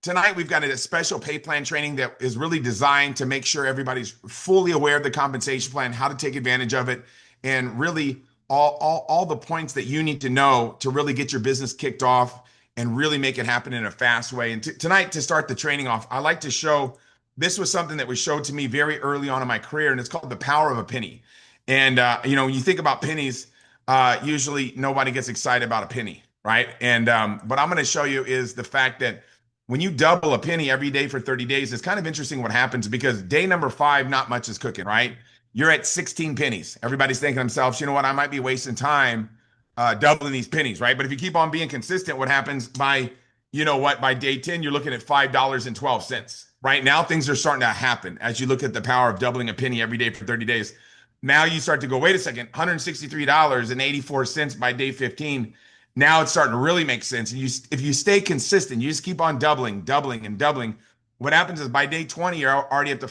tonight we've got a special pay plan training that is really designed to make sure everybody's fully aware of the compensation plan, how to take advantage of it, and really all the points that you need to know to really get your business kicked off and really make it happen in a fast way. And tonight, to start the training off, I like to show this was something that was showed to me very early on in my career, and it's called the power of a penny. And when you think about pennies, usually nobody gets excited about a penny, right? And what I'm going to show you is the fact that when you double a penny every day for 30 days, it's kind of interesting what happens, because day number 5, not much is cooking, right? You're at 16 pennies. Everybody's thinking to themselves, you know what, I might be wasting time doubling these pennies, right? But if you keep on being consistent, what happens by day 10, you're looking at $5.12. Right now, things are starting to happen as you look at the power of doubling a penny every day for 30 days. Now you start to go, wait a second, $163.84 by day 15. Now it's starting to really make sense. And if you stay consistent, you just keep on doubling and doubling. What happens is by day 20, you're already up to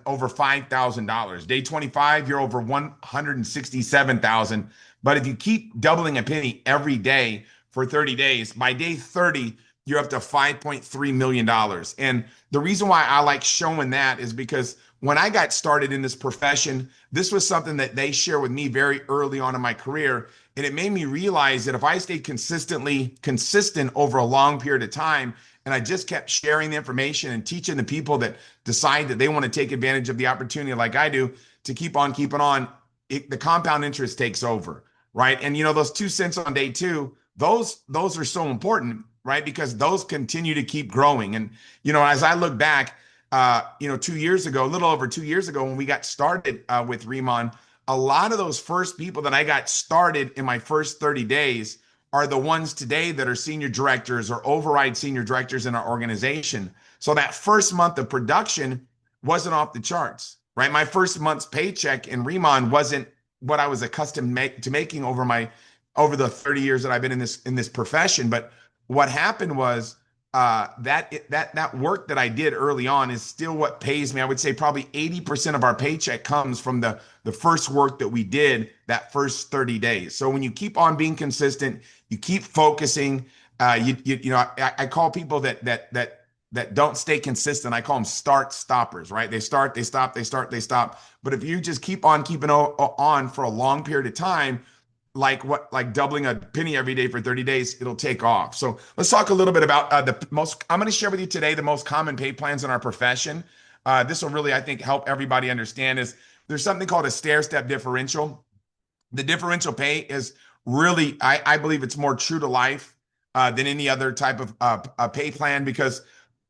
over $5,000. Day 25, you're over 167,000. But if you keep doubling a penny every day for 30 days, by day 30, you're up to $5.3 million. And the reason why I like showing that is because when I got started in this profession, this was something that they shared with me very early on in my career. And it made me realize that if I stayed consistent over a long period of time, and I just kept sharing the information and teaching the people that decide that they want to take advantage of the opportunity like I do to keep on keeping on, the compound interest takes over, right? And those 2 cents on day 2, those are so important, right? Because those continue to keep growing. And, as I look back, 2 years ago, a little over 2 years ago, when we got started with Riman, a lot of those first people that I got started in my first 30 days are the ones today that are senior directors or override senior directors in our organization. So that first month of production wasn't off the charts, right? My first month's paycheck in Riman wasn't what I was accustomed to making over the 30 years that I've been in this profession. But what happened was that work that I did early on is still what pays me. I would say probably 80% of our paycheck comes from the first work that we did that first 30 days. So when you keep on being consistent, you keep focusing. I call people that don't stay consistent, I call them start stoppers, right? They start, they stop, they start, they stop. But if you just keep on keeping on for a long period of time, like doubling a penny every day for 30 days, it'll take off. So let's talk a little bit about I'm going to share with you today the most common pay plans in our profession. This will really, I think, help everybody understand is there's something called a stair-step differential. The differential pay is really, I believe it's more true to life than any other type of pay plan, because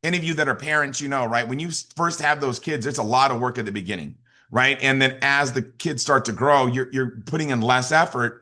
any of you that are parents, right? When you first have those kids, it's a lot of work at the beginning, right? And then as the kids start to grow, you're putting in less effort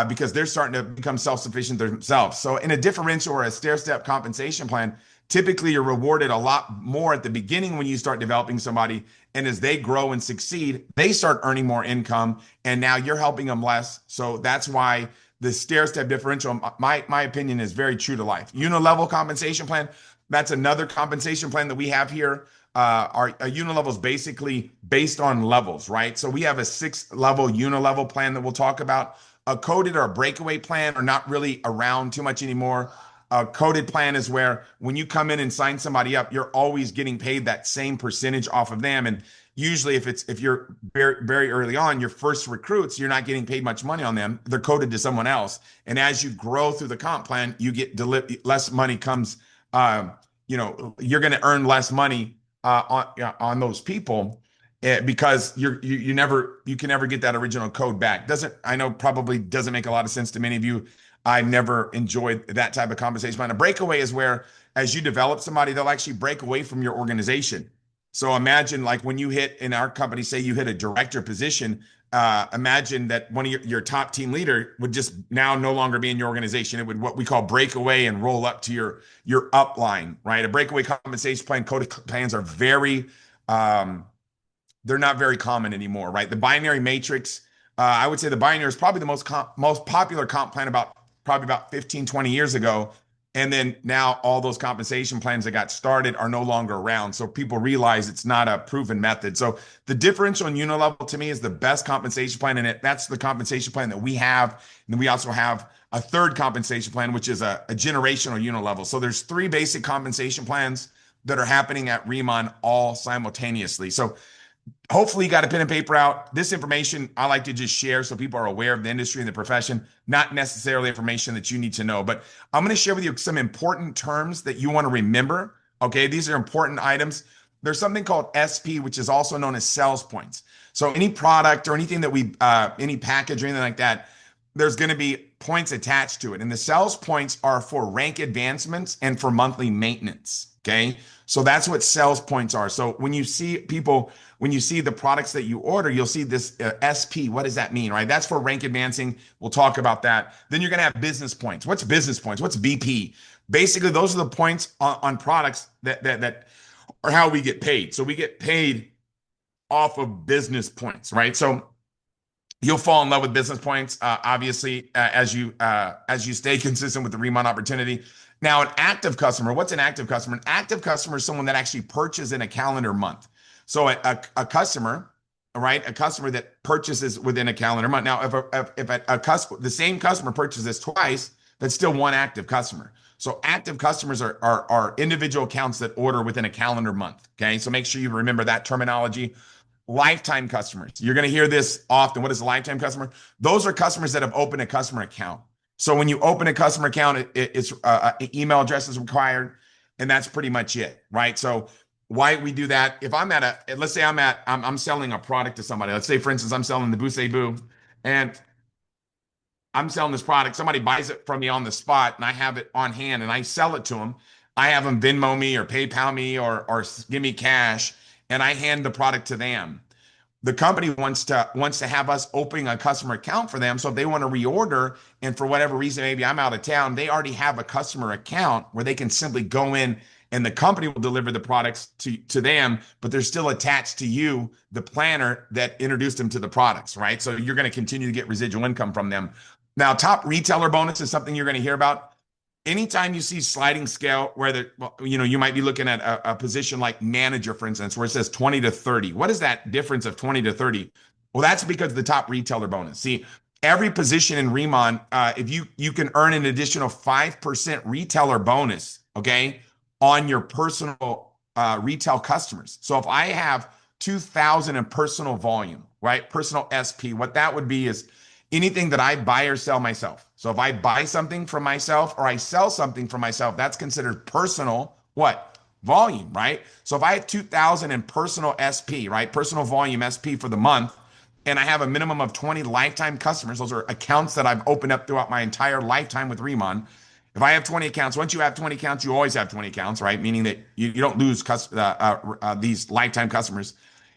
because they're starting to become self-sufficient themselves. So in a differential or a stair-step compensation plan, typically you're rewarded a lot more at the beginning when you start developing somebody. And as they grow and succeed, they start earning more income, and now you're helping them less. So that's why the stair-step differential, my opinion, is very true to life. Unilevel compensation plan, that's another compensation plan that we have here. Our unilevel is basically based on levels, right? So we have a 6-level unilevel plan that we'll talk about. A coded or a breakaway plan are not really around too much anymore. A coded plan is where when you come in and sign somebody up, you're always getting paid that same percentage off of them. And usually if you're very, very early on, your first recruits, you're not getting paid much money on them. They're coded to someone else. And as you grow through the comp plan, you get less money comes, you're going to earn less money on those people. Because you can never get that original code back. I know probably doesn't make a lot of sense to many of you. I never enjoyed that type of compensation plan. A breakaway is where, as you develop somebody, they'll actually break away from your organization. So imagine, like, when you hit, in our company, say you hit a director position, imagine that one of your top team leader would just now no longer be in your organization. It would, what we call, break away and roll up to your upline, right? A breakaway compensation plan, coded plans are they're not very common anymore, right? The binary matrix, I would say the binary is probably the most popular comp plan probably about 15, 20 years ago. And then now all those compensation plans that got started are no longer around. So people realize it's not a proven method. So the differential in unilevel, to me, is the best compensation plan. And that's the compensation plan that we have. And then we also have a third compensation plan, which is a generational unilevel. So there's three basic compensation plans that are happening at Riman all simultaneously. So hopefully you got a pen and paper out. This information I like to just share so people are aware of the industry and the profession, not necessarily information that you need to know. But I'm going to share with you some important terms that you want to remember. Okay, these are important items. There's something called SP, which is also known as sales points. So any product or anything that any package or anything like that, there's going to be points attached to it. And the sales points are for rank advancements and for monthly maintenance. Okay. So that's what sales points are. So when you see the products that you order, you'll see this SP. What does that mean, right? That's for rank advancing. We'll talk about that. Then you're going to have business points. What's business points? What's BP? Basically, those are the points on products that are how we get paid. So we get paid off of business points, right? So you'll fall in love with business points, obviously, as you stay consistent with the Remount opportunity. Now, an active customer, what's an active customer? An active customer is someone that actually purchases in a calendar month. So a customer, right? A customer that purchases within a calendar month. Now, if a customer, the same customer purchases twice, that's still one active customer. So active customers are individual accounts that order within a calendar month. Okay, so make sure you remember that terminology. Lifetime customers. You're going to hear this often. What is a lifetime customer? Those are customers that have opened a customer account. So when you open a customer account, it's an email address is required, and that's pretty much it, right? So why we do that? If I'm let's say I'm selling a product to somebody. Let's say, for instance, I'm selling the Boost Boo, and I'm selling this product. Somebody buys it from me on the spot, and I have it on hand, and I sell it to them. I have them Venmo me or PayPal me or give me cash, and I hand the product to them. The company wants to have us opening a customer account for them. So if they want to reorder, and for whatever reason, maybe I'm out of town, they already have a customer account where they can simply go in and the company will deliver the products to them, but they're still attached to you, the planner that introduced them to the products, right? So you're going to continue to get residual income from them. Now, top retailer bonus is something you're going to hear about. Anytime you see sliding scale where you might be looking at a position like manager, for instance, where it says 20 to 30. What is that difference of 20 to 30? Well, that's because of the top retailer bonus. See, every position in Remon, if you can earn an additional 5% retailer bonus, okay, on your personal retail customers. So if I have 2,000 in personal volume, right, personal SP, what that would be is anything that I buy or sell myself. So if I buy something from myself or I sell something from myself, that's considered personal, what? Volume, right? So if I have 2,000 in personal SP, right? Personal volume SP for the month, and I have a minimum of 20 lifetime customers, those are accounts that I've opened up throughout my entire lifetime with Remon. If I have 20 accounts, once you have 20 accounts, you always have 20 accounts, right? Meaning that you don't lose these lifetime customers.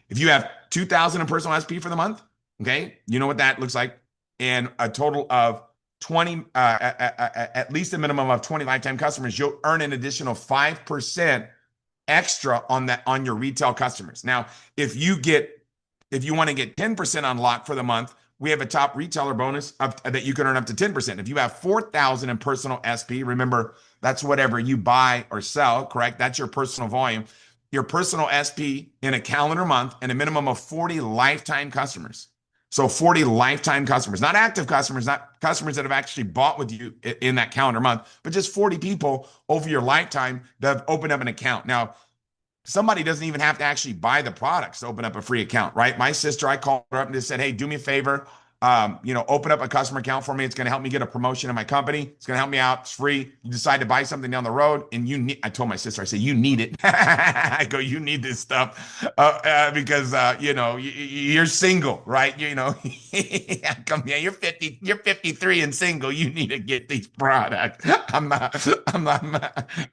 If you have 2,000 in personal SP for the month, okay, you know what that looks like. And a total of 20, at least a minimum of 20 lifetime customers, you'll earn an additional 5% extra on your retail customers. Now, if you want to get 10% unlocked for the month, we have a top retailer bonus that you can earn up to 10%. If you have 4,000 in personal SP, remember that's whatever you buy or sell, correct? That's your personal volume. Your personal SP in a calendar month and a minimum of 40 lifetime customers. So 40 lifetime customers, not active customers, not customers that have actually bought with you in that calendar month, but just 40 people over your lifetime that have opened up an account. Now, somebody doesn't even have to actually buy the products to open up a free account, right? My sister, I called her up and just said, hey, do me a favor. Open up a customer account for me. It's going to help me get a promotion in my company. It's going to help me out. It's free. You decide to buy something down the road and I told my sister, I said, you need it. I go, you need this stuff because, you're single, right? You're 50, you're 53 and single. You need to get these products. I'm not,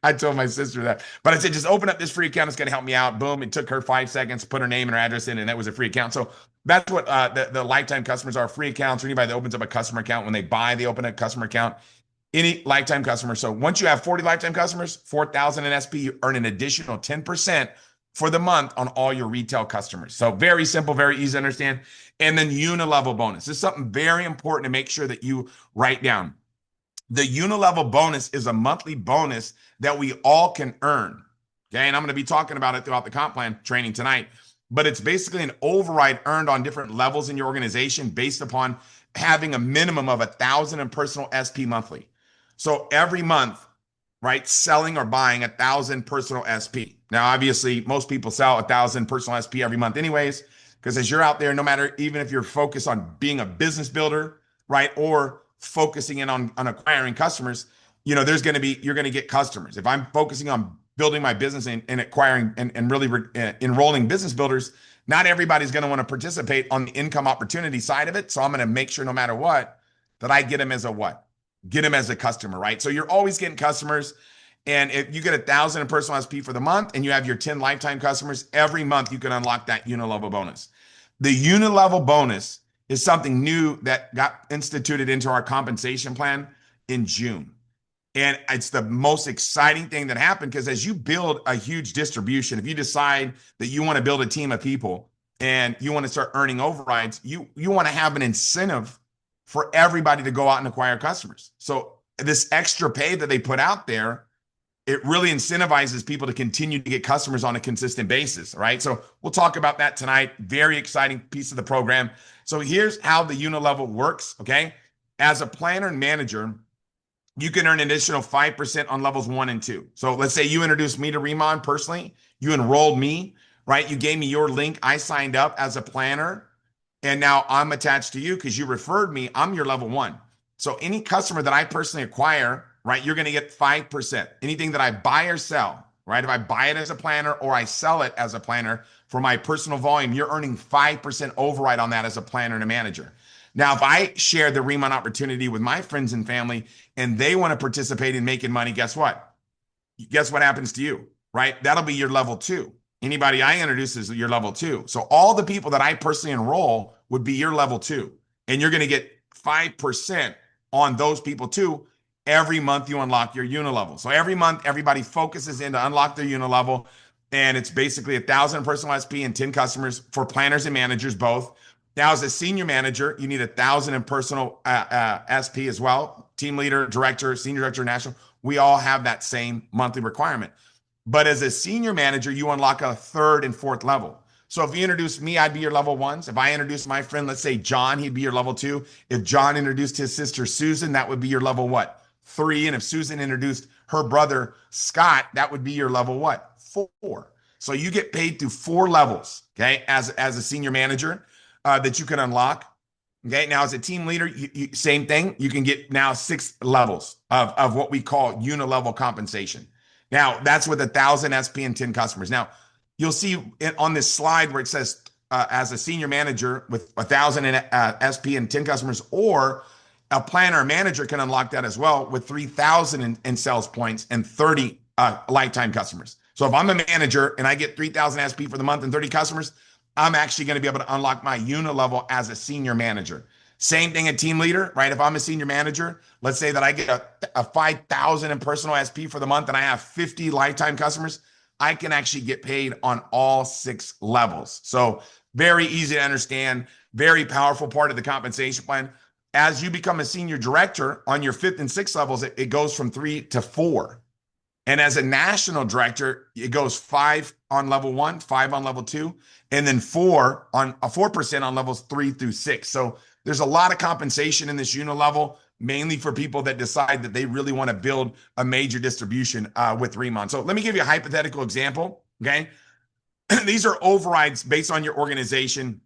I told my sister that, but I said, just open up this free account. It's going to help me out. Boom. It took her 5 seconds, put her name and her address in, and that was a free account. So that's what the lifetime customers are. Free accounts, or anybody that opens up a customer account. When they buy, they open a customer account. Any lifetime customer. So once you have 40 lifetime customers, 4,000 in SP, you earn an additional 10% for the month on all your retail customers. So very simple, very easy to understand. And then unilevel bonus. This is something very important to make sure that you write down. The unilevel bonus is a monthly bonus that we all can earn. Okay. And I'm going to be talking about it throughout the comp plan training tonight. But it's basically an override earned on different levels in your organization based upon having a minimum of 1,000 in personal SP monthly. So every month, right, selling or buying 1,000 personal SP. Now, obviously, most people sell 1,000 personal SP every month anyways, because as you're out there, no matter, even if you're focused on being a business builder, right, or focusing in on acquiring customers, you're going to get customers. If I'm focusing on building my business and acquiring and really enrolling business builders, not everybody's going to want to participate on the income opportunity side of it. So I'm going to make sure no matter what, that I get them as a what? Get them as a customer, right? So you're always getting customers. And if you get 1,000 in personal SP for the month and you have your 10 lifetime customers, every month you can unlock that unit-level bonus. The unit-level bonus is something new that got instituted into our compensation plan in June. And it's the most exciting thing that happened, because as you build a huge distribution, if you decide that you want to build a team of people and you want to start earning overrides, you want to have an incentive for everybody to go out and acquire customers. So this extra pay that they put out there, it really incentivizes people to continue to get customers on a consistent basis, right? So we'll talk about that tonight. Very exciting piece of the program. So here's how the unit level works, okay? As a planner and manager, you can earn an additional 5% on levels 1 and 2. So let's say you introduced me to Riman personally. You enrolled me, right? You gave me your link. I signed up as a planner, and now I'm attached to you because you referred me. I'm your level 1. So any customer that I personally acquire, right, you're going to get 5%. Anything that I buy or sell, right? If I buy it as a planner or I sell it as a planner for my personal volume, you're earning 5% override on that as a planner and a manager. Now, if I share the Riman opportunity with my friends and family and they want to participate in making money, guess what? Guess what happens to you, right? That'll be your level 2. Anybody I introduce is your level 2. So all the people that I personally enroll would be your level 2. And you're going to get 5% on those people too. Every month you unlock your unit level. So every month, everybody focuses in to unlock their unit level. And it's basically 1,000 personal SP and 10 customers for planners and managers both. Now, as a senior manager, you need 1,000 in personal SP as well. Team leader, director, senior director, national. We all have that same monthly requirement. But as a senior manager, you unlock a 3rd and 4th level. So if you introduce me, I'd be your level 1s. If I introduce my friend, let's say John, he'd be your level 2. If John introduced his sister Susan, that would be your level what? 3. And if Susan introduced her brother Scott, that would be your level what? 4. So you get paid through 4 levels, okay, as a senior manager that you can unlock. Okay, now as a team leader, same thing. You can get now 6 levels of what we call unit level compensation. Now that's with 1,000 SP and 10 customers. Now you'll see it on this slide where it says as a senior manager with 1,000 in SP and 10 customers, or a planner or manager can unlock that as well with 3,000 in sales points and 30 lifetime customers. So if I'm a manager and I get 3,000 SP for the month and 30 customers, I'm actually going to be able to unlock my unit level as a senior manager. Same thing, a team leader, right? If I'm a senior manager, let's say that I get a 5,000 in personal SP for the month and I have 50 lifetime customers, I can actually get paid on all 6 levels. So very easy to understand, very powerful part of the compensation plan. As you become a senior director on your 5th and 6th levels, it goes from 3 to 4. And as a national director, it goes 5 on level 1, 5 on level 2, and then 4% on levels 3 through 6. So there's a lot of compensation in this unit level, mainly for people that decide that they really want to build a major distribution with Riman. So let me give you a hypothetical example, okay? These are overrides based on your organization.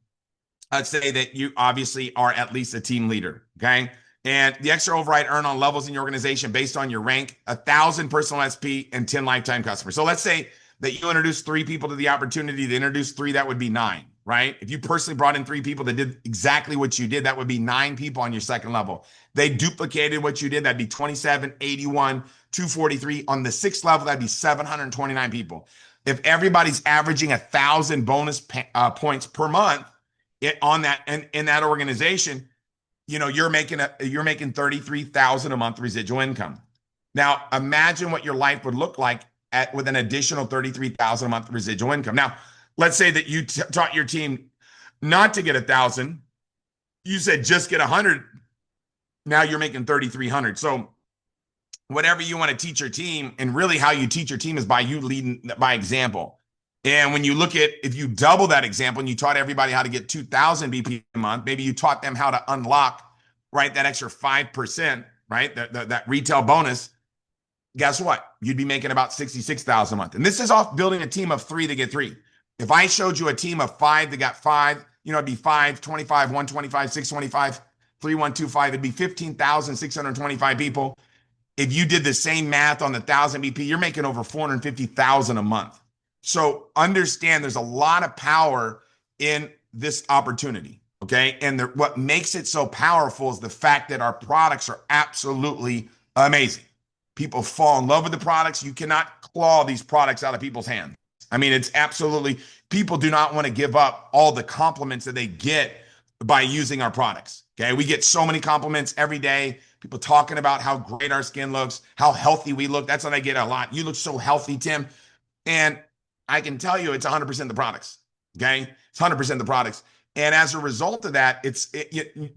Let's say that you obviously are at least a team leader, okay? And the extra override earned on levels in your organization based on your rank, 1,000 personal SP and 10 lifetime customers. So let's say that you introduce 3 people to the opportunity to introduce 3, that would be 9, right? If you personally brought in 3 people that did exactly what you did, that would be 9 people on your 2nd level. They duplicated what you did, that'd be 27, 81, 243. On the 6th level, that'd be 729 people. If everybody's averaging 1,000 bonus points per month on that in that organization, you're making 33,000 a month residual income. Now, imagine what your life would look like with an additional 33,000 a month residual income. Now, let's say that you taught your team not to get 1,000. You said just get 100. Now you're making 3,300. So whatever you want to teach your team, and really how you teach your team is by you leading by example. And when you look at, if you double that example and you taught everybody how to get 2,000 BP a month, maybe you taught them how to unlock right, that extra 5%, right, that retail bonus, guess what? You'd be making about $66,000 a month. And this is off building a team of 3 to get 3. If I showed you a team of 5 that got 5, it'd be 5, 25, 125, 625, 3125. It'd be 15,625 people. If you did the same math on the 1,000 BP, you're making over 450,000 a month. So understand there's a lot of power in this opportunity. Okay. And what makes it so powerful is the fact that our products are absolutely amazing. People fall in love with the products. You cannot claw these products out of people's hands. I mean, it's absolutely, people do not want to give up all the compliments that they get by using our products. Okay. We get so many compliments every day. People talking about how great our skin looks, how healthy we look. That's what I get a lot. You look so healthy, Tim. And I can tell you it's 100% the products. Okay. It's 100% the products. And as a result of that,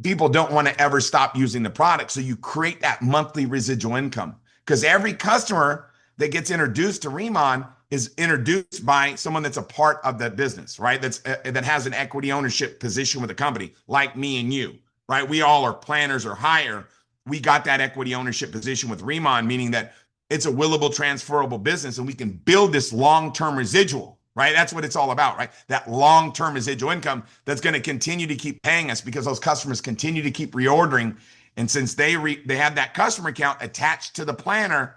people don't want to ever stop using the product. So you create that monthly residual income. Because every customer that gets introduced to Riman is introduced by someone that's a part of that business, right? That has an equity ownership position with the company, like me and you, right? We all are planners or higher. We got that equity ownership position with Riman, meaning that it's a willable, transferable business, and we can build this long-term residual, right? That's what it's all about, right? That long-term residual income that's going to continue to keep paying us because those customers continue to keep reordering. And since they have that customer account attached to the planner,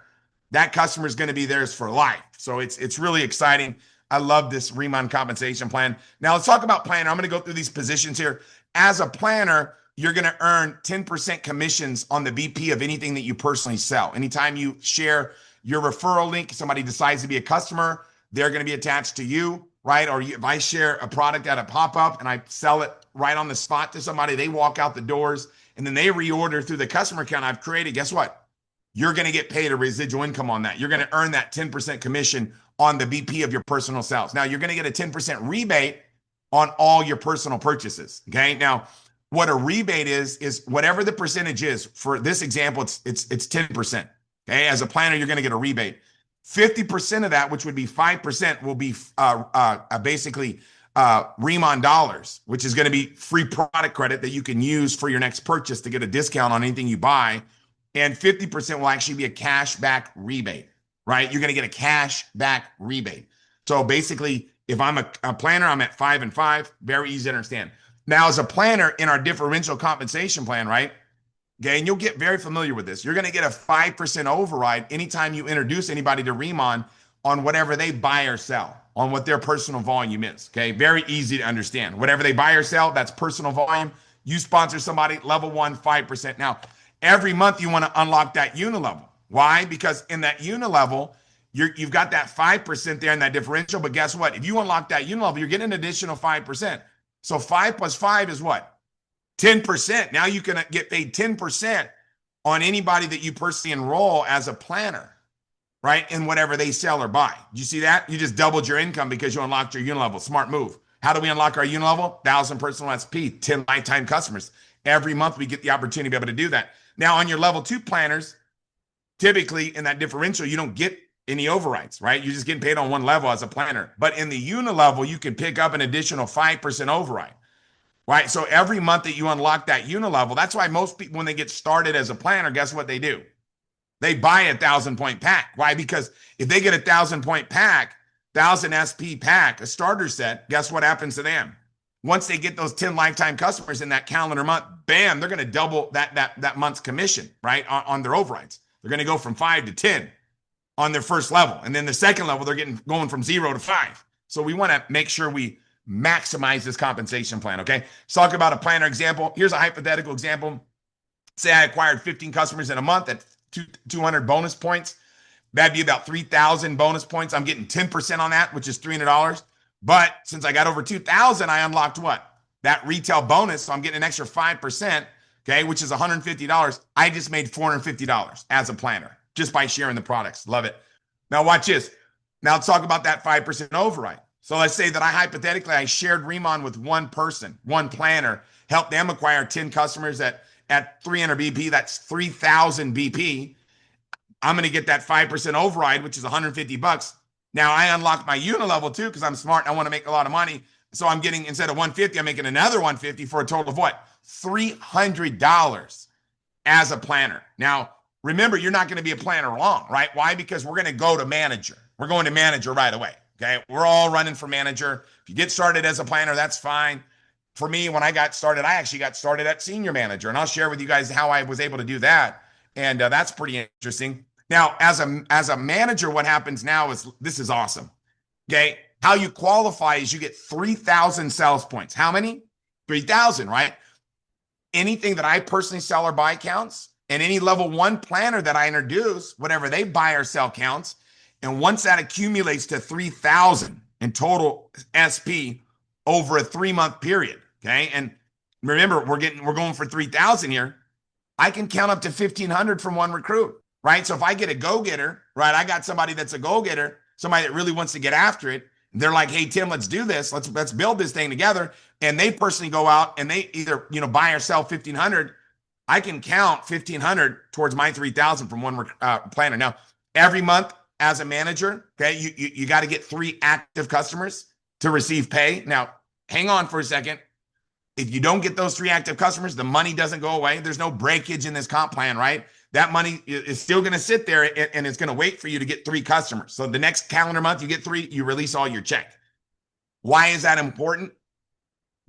that customer is going to be theirs for life. So it's really exciting. I love this Riman compensation plan. Now let's talk about planner. I'm going to go through these positions here. As a planner, you're going to earn 10% commissions on the BP of anything that you personally sell. Anytime you share your referral link, somebody decides to be a customer, they're going to be attached to you, right? Or if I share a product at a pop-up and I sell it right on the spot to somebody, they walk out the doors and then they reorder through the customer account I've created. Guess what? You're going to get paid a residual income on that. You're going to earn that 10% commission on the BP of your personal sales. Now, you're going to get a 10% rebate on all your personal purchases. Okay. Now, what a rebate is whatever the percentage is. For this example, it's 10%. Okay. As a planner, you're going to get a rebate. 50% of that, which would be 5%, will be basically Riman dollars, which is going to be free product credit that you can use for your next purchase to get a discount on anything you buy. And 50% will actually be a cash back rebate, right? You're going to get a cash back rebate. So basically, if I'm a planner, I'm at 5 and 5. Very easy to understand. Now, as a planner in our differential compensation plan, right? Okay, and you'll get very familiar with this. You're going to get a 5% override anytime you introduce anybody to Riman on whatever they buy or sell, on what their personal volume is. Okay, very easy to understand. Whatever they buy or sell, that's personal volume. You sponsor somebody, level 1, 5%. Now, every month you want to unlock that unilevel. Why? Because in that unilevel, you've got that 5% there in that differential. But guess what? If you unlock that unilevel, you're getting an additional 5%. So 5 plus 5 is what? 10%. Now you can get paid 10% on anybody that you personally enroll as a planner, right? In whatever they sell or buy. You see that? You just doubled your income because you unlocked your unilevel. Smart move. How do we unlock our unilevel? 1,000 personal SP, 10 lifetime customers. Every month we get the opportunity to be able to do that. Now on your level 2 planners, typically in that differential, you don't get any overrides, right? You're just getting paid on one level as a planner. But in the unilevel, you can pick up an additional 5% override. Right. So every month that you unlock that unilevel, that's why most people, when they get started as a planner, guess what they do? They buy a 1,000-point pack. Why? Because if they get a 1,000-point pack, 1,000 SP pack, a starter set, guess what happens to them? Once they get those 10 lifetime customers in that calendar month, bam, they're going to double that month's commission, right? On their overrides. They're going to go from 5 to 10 on their first level. And then the second level, they're going from 0 to 5. So we want to make sure we maximize this compensation plan, okay? Let's talk about a planner example. Here's a hypothetical example. Say I acquired 15 customers in a month at 200 bonus points. That'd be about 3,000 bonus points. I'm getting 10% on that, which is $300. But since I got over 2,000, I unlocked what? That retail bonus. So I'm getting an extra 5%, okay, which is $150. I just made $450 as a planner just by sharing the products. Love it. Now watch this. Now let's talk about that 5% override. So let's say that I shared Riman with one person, one planner, helped them acquire 10 customers at 300 BP. That's 3,000 BP. I'm going to get that 5% override, which is $150. Now I unlock my unilevel too, because I'm smart and I want to make a lot of money. So I'm getting, instead of 150, I'm making another 150 for a total of what? $300. as a planner. Now, remember, you're not going to be a planner long, right? Why? Because we're going to go to manager. We're going to manager right away. Okay. We're all running for manager. If you get started as a planner, that's fine. For me, when I got started, I actually got started at senior manager, and I'll share with you guys how I was able to do that. And that's pretty interesting. Now, as a manager, what happens now is this is awesome. Okay. How you qualify is you get 3,000 sales points. How many? 3,000, right? Anything that I personally sell or buy counts, and any level one planner that I introduce, whatever they buy or sell counts. And once that accumulates to 3,000 in total SP over a 3-month period, okay? And remember, we're going for 3,000 here. I can count up to 1,500 from one recruit, right? So if I get a go-getter, right, I got somebody that's a go-getter, somebody that really wants to get after it. They're like, hey, Tim, let's do this. Let's build this thing together. And they personally go out and they either, buy or sell 1,500. I can count 1,500 towards my 3,000 from one planner. Now, every month as a manager, okay, you got to get 3 active customers to receive pay. Now, hang on for a second. If you don't get those 3 active customers, the money doesn't go away. There's no breakage in this comp plan, right? That money is still going to sit there and it's going to wait for you to get 3 customers. So the next calendar month, you get 3, you release all your check. Why is that important?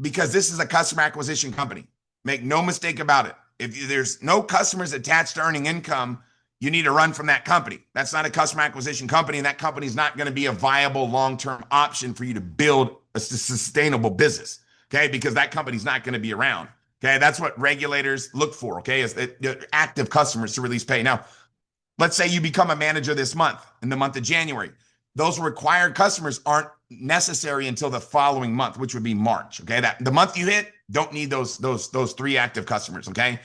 Because this is a customer acquisition company. Make no mistake about it. If there's no customers attached to earning income, you need to run from that company. That's not a customer acquisition company, and that company is not going to be a viable long-term option for you to build a sustainable business, okay? Because that company's not going to be around. Okay, that's what regulators look for, okay, is active customers to release pay. Now, let's say you become a manager this month, in the month of January. Those required customers aren't necessary until the following month, which would be March, okay? That the month you hit, don't need those 3 active customers, okay?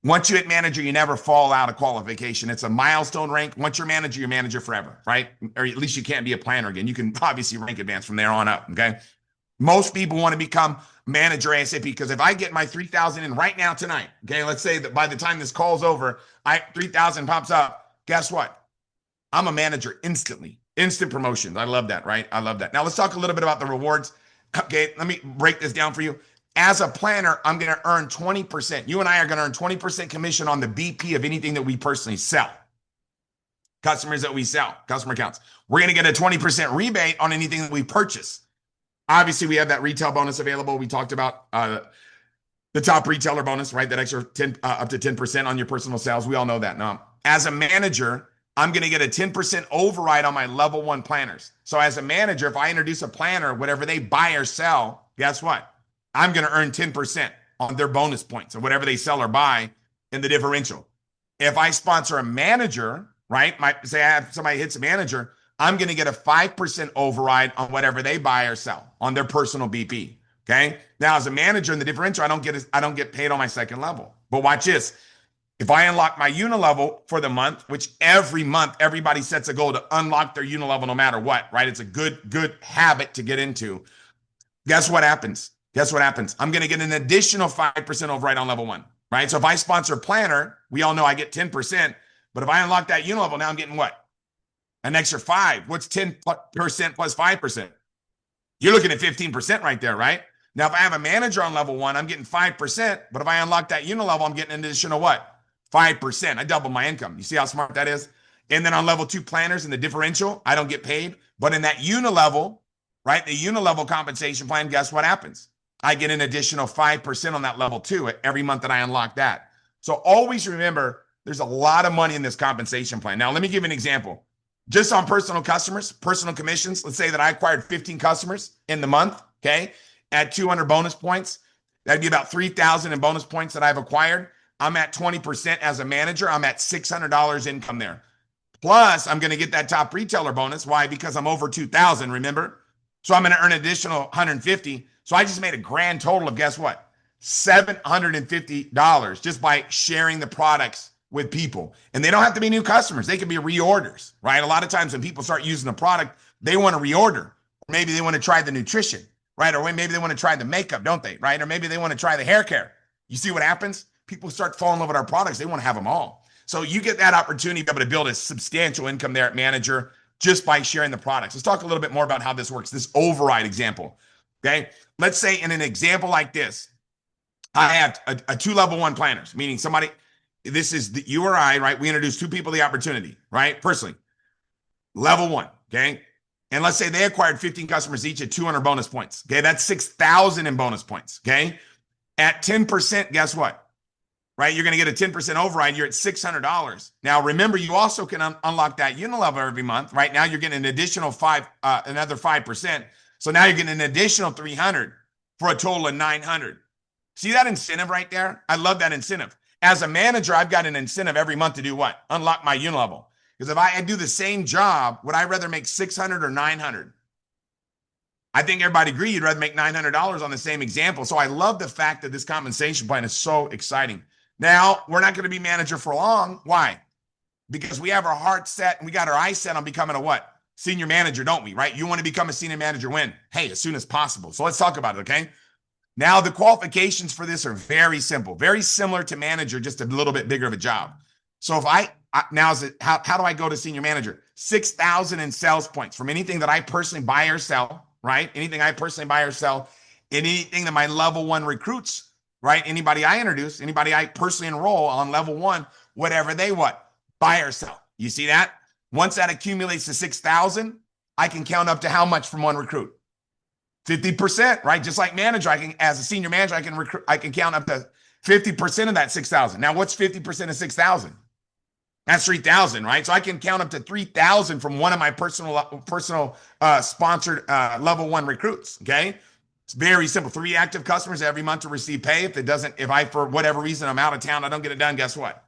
Once you hit manager, you never fall out of qualification. It's a milestone rank. Once you're manager forever, right? Or at least you can't be a planner again. You can obviously rank advance from there on up, okay? Most people want to become manager ASAP because if I get my 3,000 in right now tonight, okay, let's say that by the time this call's over, 3,000 pops up. Guess what? I'm a manager instantly. Instant promotions. I love that, right? I love that. Now let's talk a little bit about the rewards. Okay, let me break this down for you. As a planner, I'm going to earn 20%. You and I are going to earn 20% commission on the BP of anything that we personally sell. Customers that we sell, customer accounts. We're going to get a 20% rebate on anything that we purchase. Obviously, we have that retail bonus available. We talked about the top retailer bonus, right? That extra 10 up to 10% on your personal sales. We all know that. Now, as a manager, I'm going to get a 10% override on my level 1 planners. So as a manager, if I introduce a planner, whatever they buy or sell, guess what? I'm going to earn 10% on their bonus points or whatever they sell or buy in the differential. If I sponsor a manager, right? Say I have somebody hits a manager, I'm going to get a 5% override on whatever they buy or sell on their personal BP. Okay. Now, as a manager in the differential, I don't get paid on my second level. But watch this. If I unlock my unilevel for the month, which every month everybody sets a goal to unlock their unilevel no matter what, right? It's a good habit to get into. Guess what happens? I'm going to get an additional 5% override on level 1, right? So if I sponsor a planner, we all know I get 10%. But if I unlock that unilevel, now I'm getting what? An extra 5. What's 10% plus 5%? You're looking at 15% right there, right? Now, if I have a manager on level 1, I'm getting 5%. But if I unlock that unilevel, I'm getting an additional what? 5%. I double my income. You see how smart that is? And then on level 2 planners in the differential, I don't get paid. But in that unilevel, right? The unilevel compensation plan, guess what happens? I get an additional 5% on that level 2 every month that I unlock that. So always remember, there's a lot of money in this compensation plan. Now, let me give you an example. Just on personal customers, personal commissions, let's say that I acquired 15 customers in the month, okay, at 200 bonus points. That'd be about 3,000 in bonus points that I've acquired. I'm at 20% as a manager. I'm at $600 income there. Plus, I'm going to get that top retailer bonus. Why? Because I'm over 2,000, remember? So I'm going to earn an additional 150. So I just made a grand total of, guess what? $750 just by sharing the products with people. And they don't have to be new customers. They can be reorders, right? A lot of times when people start using the product, they want to reorder. Maybe they want to try the nutrition, right? Or maybe they want to try the makeup, don't they? Right? Or maybe they want to try the hair care. You see what happens? People start falling in love with our products. They want to have them all. So you get that opportunity to be able to build a substantial income there at manager just by sharing the products. Let's talk a little bit more about how this works, this override example. Okay. Let's say in an example like this, I have a 2 level 1 planners, meaning somebody This is you or I, right? We introduce two people the opportunity, right? Personally, level one, okay? And let's say they acquired 15 customers each at 200 bonus points. Okay, that's 6,000 in bonus points. Okay, at 10%, guess what? Right, you're going to get a 10% override. You're at $600. Now, remember, you also can unlock that unilevel every month. Right now, you're getting an additional another 5%. So now you're getting an additional 300 for a total of 900. See that incentive right there? I love that incentive. As a manager, I've got an incentive every month to do what? Unlock my unilevel. Because if I do the same job, would I rather make 600 or 900? I think everybody agree you'd rather make $900 on the same example. So I love the fact that this compensation plan is so exciting. Now, we're not going to be manager for long. Why? Because we have our heart set and we got our eyes set on becoming a what? Senior manager, don't we? Right? You want to become a senior manager when? Hey, as soon as possible. So let's talk about it, okay? Now, the qualifications for this are very simple, very similar to manager, just a little bit bigger of a job. So if how do I go to senior manager? 6,000 in sales points from anything that I personally buy or sell, right? Anything I personally buy or sell, anything that my level one recruits, right? Anybody I introduce, anybody I personally enroll on level one, whatever they what? Buy or sell. You see that? Once that accumulates to 6,000, I can count up to how much from one recruit? 50%, right? Just like manager, as a senior manager, I can count up to 50% of that 6,000. Now, what's 50% of 6,000? That's 3,000, right? So I can count up to 3,000 from one of my personal sponsored level one recruits. Okay, it's very simple. 3 active customers every month to receive pay. If I for whatever reason I'm out of town, I don't get it done. Guess what?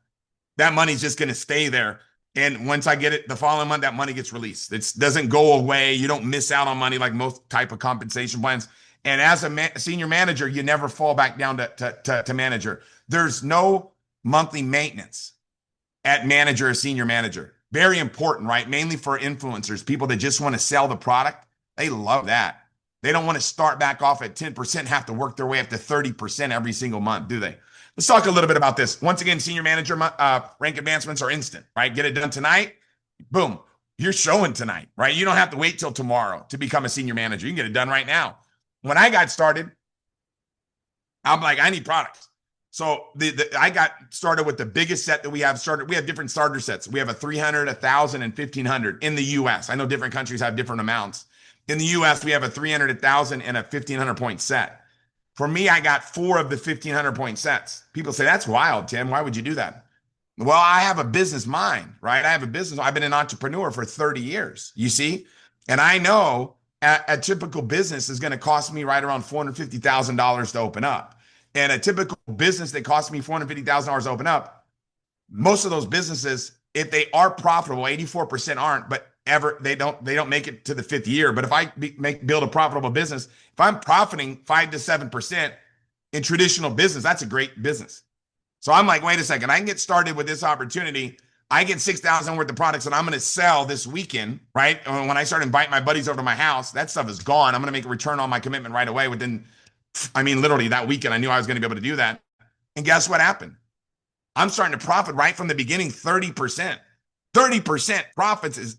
That money's just going to stay there. And once I get it the following month, that money gets released. It doesn't go away. You don't miss out on money like most type of compensation plans. And as a senior manager, you never fall back down to manager. There's no monthly maintenance at manager or senior manager. Very important, right? Mainly for influencers, people that just want to sell the product. They love that. They don't want to start back off at 10%, have to work their way up to 30% every single month, do they? Let's talk a little bit about this. Once again, senior manager rank advancements are instant, right? Get it done tonight. Boom. You're showing tonight, right? You don't have to wait till tomorrow to become a senior manager. You can get it done right now. When I got started, I'm like, I need products. So I got started with the biggest set that we have started. We have different starter sets. We have a 300, 1,000, and 1,500 in the US. I know different countries have different amounts. In the US, we have a 300, 1,000, and a 1,500 point set. For me, I got 4 of the 1,500 point sets. People say, that's wild, Tim. Why would you do that? Well, I have a business mind, right? I have a business. I've been an entrepreneur for 30 years, you see? And I know a typical business is going to cost me right around $450,000 to open up. And a typical business that costs me $450,000 to open up, most of those businesses, if they are profitable, 84% aren't, but they don't make it to the 5th year. But if I build a profitable business, if I'm profiting 5 to 7% in traditional business, that's a great business. So I'm like, wait a second, I can get started with this opportunity. I get 6,000 worth of products and I'm going to sell this weekend, right? And when I start inviting my buddies over to my house, that stuff is gone. I'm going to make a return on my commitment right away literally that weekend, I knew I was going to be able to do that. And guess what happened? I'm starting to profit right from the beginning, 30%. 30% profits is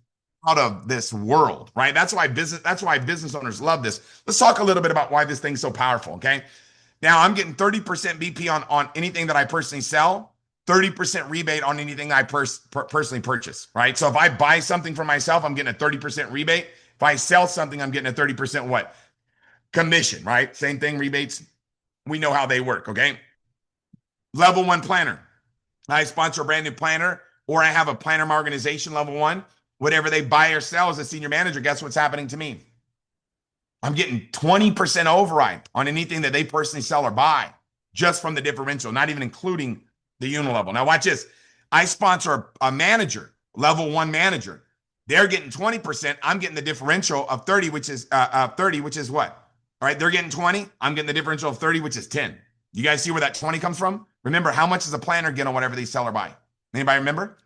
out of this world, right? That's why business owners love this. Let's talk a little bit about why this thing's so powerful, okay? Now I'm getting 30% BP on anything that I personally sell, 30% rebate on anything I personally purchase, right? So if I buy something for myself, I'm getting a 30% rebate. If I sell something, I'm getting a 30% what? Commission, right? Same thing, rebates. We know how they work, okay? Level 1 planner. I sponsor a brand new planner, or I have a planner in my organization, level 1. Whatever they buy or sell as a senior manager, guess what's happening to me? I'm getting 20% override on anything that they personally sell or buy just from the differential, not even including the unilevel. Now watch this. I sponsor a manager, level 1 manager. They're getting 20%. I'm getting the differential of 30, which is what? All right, they're getting 20. I'm getting the differential of 30, which is 10. You guys see where that 20 comes from? Remember, how much does a planner get on whatever they sell or buy? Anybody remember?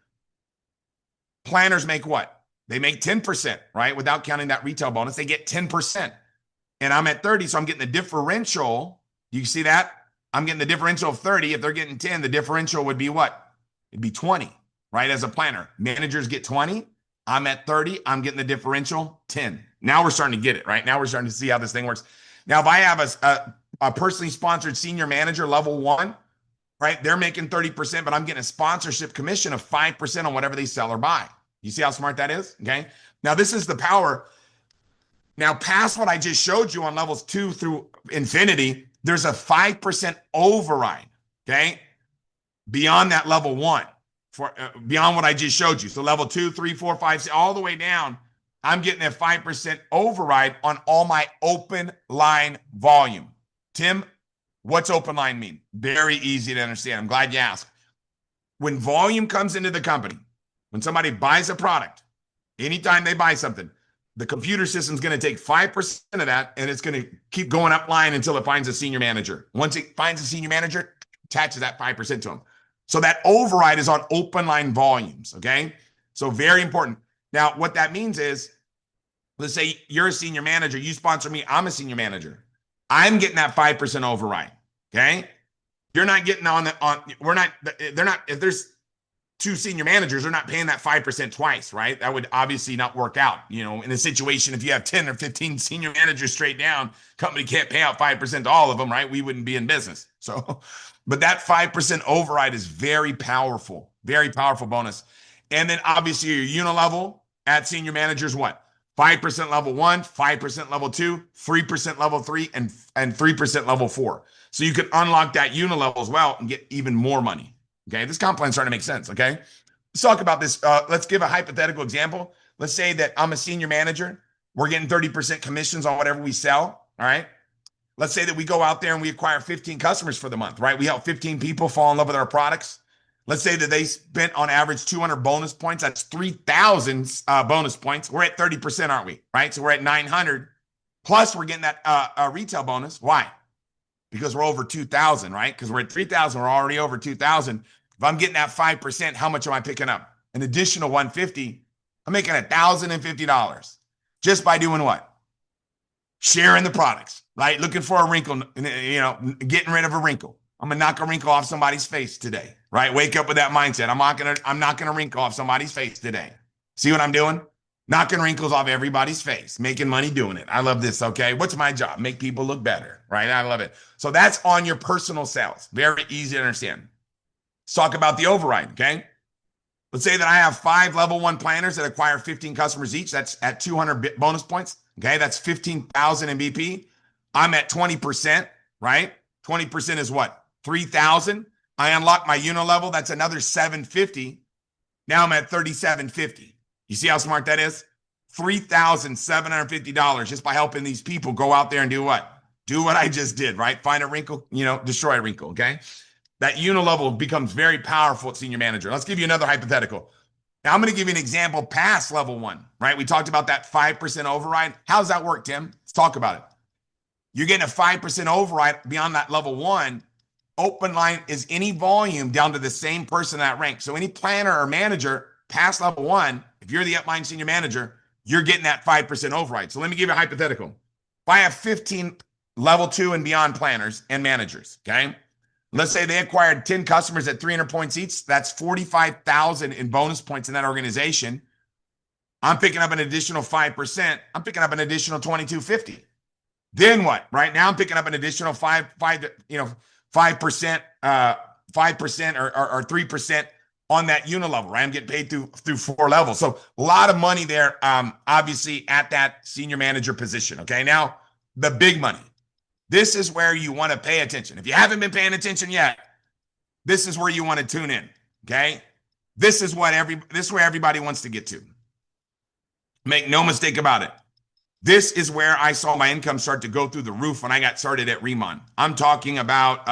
Planners make what? They make 10%, right? Without counting that retail bonus, they get 10%. And I'm at 30, so I'm getting the differential. You see that? I'm getting the differential of 30. If they're getting 10, the differential would be what? It'd be 20, right? As a planner. Managers get 20. I'm at 30. I'm getting the differential 10. Now we're starting to get it, right? Now we're starting to see how this thing works. Now, if I have a personally sponsored senior manager, level 1, right? They're making 30%, but I'm getting a sponsorship commission of 5% on whatever they sell or buy. You see how smart that is? Okay. Now, this is the power. Now, past what I just showed you on levels 2 through infinity, there's a 5% override. Okay. Beyond that level 1, for beyond what I just showed you. So level 2, 3, 4, 5, 6, all the way down, I'm getting a 5% override on all my open line volume. Tim, what's open line mean? Very easy to understand. I'm glad you asked. When volume comes into the company, when somebody buys a product, anytime they buy something, the computer system is going to take 5% of that and it's going to keep going up line until it finds a senior manager. Once it finds a senior manager, attaches that 5% to them. So that override is on open line volumes. Okay. So very important. Now, what that means is, let's say you're a senior manager, you sponsor me, I'm a senior manager. I'm getting that 5% override. Okay. You're not getting they're not, if there's two senior managers, they're not paying that 5% twice, right? That would obviously not work out. In a situation, if you have 10 or 15 senior managers straight down, company can't pay out 5% to all of them, right? We wouldn't be in business. So, but that 5% override is very powerful bonus. And then obviously your unilevel at senior managers, what? 5% level 1, 5% level 2, 3% level 3, and 3% level 4. So you could unlock that unilevel as well and get even more money. Okay, this comp plan is starting to make sense. Okay, let's talk about this. Let's give a hypothetical example. Let's say that I'm a senior manager. We're getting 30% commissions on whatever we sell. All right. Let's say that we go out there and we acquire 15 customers for the month, right? We help 15 people fall in love with our products. Let's say that they spent on average 200 bonus points. That's 3,000 bonus points. We're at 30%, aren't we? Right. So we're at 900. Plus, we're getting that retail bonus. Why? Because we're over 2,000, right? Because we're at 3,000. We're already over 2,000. If I'm getting that 5%, how much am I picking up? An additional 150. I'm making $1,050 just by doing what? Sharing the products, right? Looking for a wrinkle, getting rid of a wrinkle. I'm gonna knock a wrinkle off somebody's face today, right? Wake up with that mindset. I'm not gonna wrinkle off somebody's face today. See what I'm doing? Knocking wrinkles off everybody's face, making money doing it. I love this. Okay, what's my job? Make people look better, right? I love it. So that's on your personal sales. Very easy to understand. Let's talk about the override, okay? Let's say that I have 5 level 1 planners that acquire 15 customers each. That's at 200 bonus points, okay? That's 15,000 in BP. I'm at 20%, right? 20% is what? 3,000. I unlock my unilevel. That's another 750. Now I'm at 3,750. You see how smart that is? $3,750 just by helping these people go out there and do what? Do what I just did, right? Find a wrinkle, destroy a wrinkle, okay? That unilevel becomes very powerful at senior manager. Let's give you another hypothetical. Now, I'm going to give you an example past level 1, right? We talked about that 5% override. How's that work, Tim? Let's talk about it. You're getting a 5% override beyond that level 1. Open line is any volume down to the same person that rank. So any planner or manager past level 1, if you're the upline senior manager, you're getting that 5% override. So let me give you a hypothetical. If I have 15 level 2 and beyond planners and managers, okay? Let's say they acquired 10 customers at 300 points each. That's 45,000 in bonus points in that organization. I'm picking up an additional 5%. I'm picking up an additional 2,250. Then what? Right now I'm picking up an additional 5%, 5% or 3% on that unilevel, right? I'm getting paid through 4 levels. So a lot of money there, obviously at that senior manager position. Okay. Now the big money. This is where you want to pay attention. If you haven't been paying attention yet, this is where you want to tune in. Okay. This is where everybody wants to get to. Make no mistake about it. This is where I saw my income start to go through the roof when I got started at Riman. I'm talking about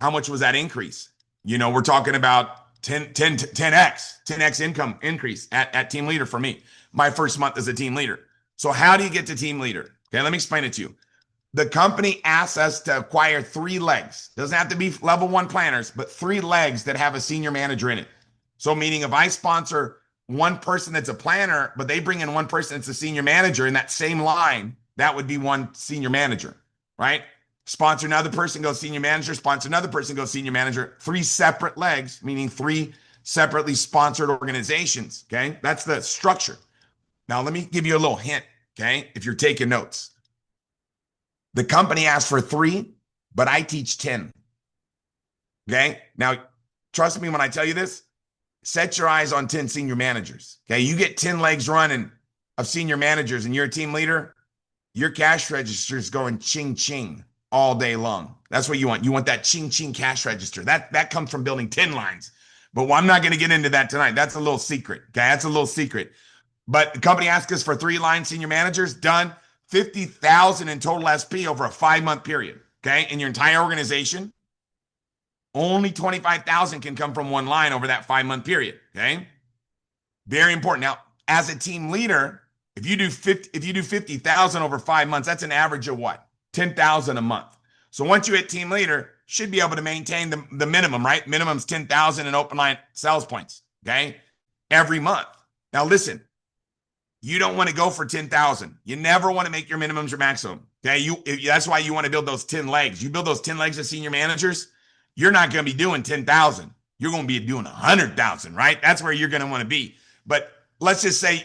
how much was that increase? We're talking about 10x income increase at team leader for me. My first month as a team leader. So how do you get to team leader? Okay, let me explain it to you. The company asks us to acquire 3 legs. Doesn't have to be level 1 planners, but 3 legs that have a senior manager in it. So meaning if I sponsor one person that's a planner, but they bring in one person that's a senior manager in that same line, that would be one senior manager, right? Sponsor another person, go senior manager, sponsor another person, go senior manager. 3 separate legs, meaning 3 separately sponsored organizations, okay? That's the structure. Now, let me give you a little hint, okay? If you're taking notes. The company asked for 3, but I teach 10. Okay. Now, trust me when I tell you this, set your eyes on 10 senior managers. Okay. You get 10 legs running of senior managers and you're a team leader, your cash register is going ching ching all day long. That's what you want. You want that ching ching cash register. That comes from building 10 lines. But I'm not going to get into that tonight. That's a little secret. Okay. That's a little secret. But the company asked us for 3-line senior managers, done 50,000 in total SP over a 5-month period. Okay. In your entire organization, only 25,000 can come from one line over that 5-month period. Okay. Very important. Now, as a team leader, if you do 50,000 over 5 months, that's an average of what? 10,000 a month. So once you hit team leader, should be able to maintain the minimum, right? Minimum's 10,000 in open line sales points. Okay. Every month. Now listen, you don't want to go for 10,000. You never want to make your minimums your maximum. Okay. That's why you want to build those 10 legs. You build those 10 legs of senior managers, you're not going to be doing 10,000. You're going to be doing 100,000, right? That's where you're going to want to be. But let's just say